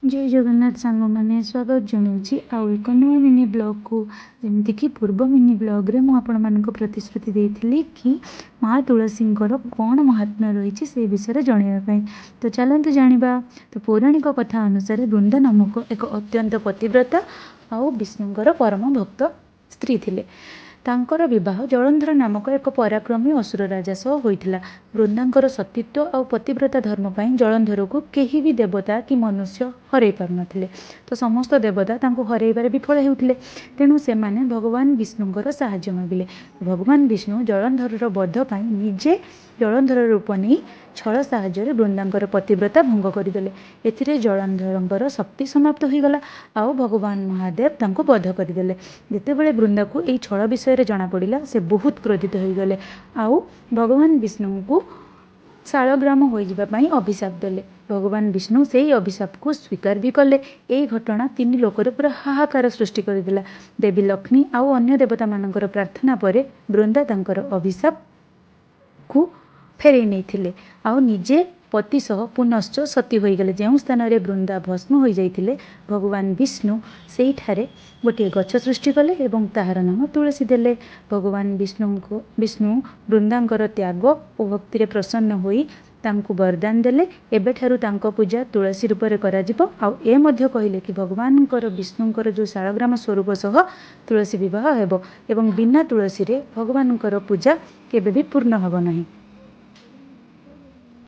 जय जगन्नाथ सांग मैंने स्वागत जनाऊँगी आउ एक नुआ मिनी ब्लॉग को जमीक पूर्व मिनी ब्लॉग रे मुझे प्रतिश्रुति देती कि माँ तुलसी कौन महात्म्य रही से विषय जनवाई। तो चलते जाना। तो पौराणिक कथा अनुसार वृंदा नामक एक अत्यंत पतिव्रता आउ विष्णुଙ୍କର परम भक्त स्त्री थिले। तांकर विवाह जलंधर नामक एक पराक्रमी असुर राजा सह होइथिला। वृंदांकर सतीत्व और पतिव्रता धर्म पर जलंधर को केही भी देवता कि मनुष्य हरई पार नथिले। तो समस्त देवता तांको हरईबार विफल हेउथिले। तेणु से माने भगवान विष्णुंकर साहाय्य मागिले। भगवान विष्णु जलंधर वध पाई निजे जलंधर रूप नहीं छल साहाय्य वृंदांकर पतिव्रता भंग करदेले। एथिरे जलंधर शक्ति समाप्त हो गला। आउ भगवान महादेव तांको वध करदेले। जेतेबेले वृंदा को यही छल विषय जना पड़ा से बहुत क्रोधित हो गले। आउ भगवान विष्णु को शालग्राम हो जावाई अभिशाप देले। भगवान विष्णु से ही अभिशाप को स्वीकार भी कले। यही घटना तीन लोकर पूरा हाहाकार सृष्टि करदेला। देवी लक्ष्मी आउ अन्य देवता मानकर प्रार्थना पर वृंदा तांकर अभिशाप को फेरई नहीं आउ निजे पति सह पुनश्च सती होगले। जो स्थान रे वृंदा भस्म हो जाइथिले भगवान विष्णु से गोटे गछ सृष्टि कले एवं ताहार नाम तुलसी देले। भगवान विष्णु वृंदांकर त्याग और भक्ति रे प्रसन्न होई तांको वरदान देले। एबे ठारू तांको पूजा तुलसी रूप में कराजिबो। आउ ए मध्य कहिले कि भगवानकर विष्णुंकर जो शालग्राम स्वरूप सह तुलसी विवाह हेबो एवं बिना तुलसी रे भगवानकर पूजा केबे भी पूर्ण हबो नहीं।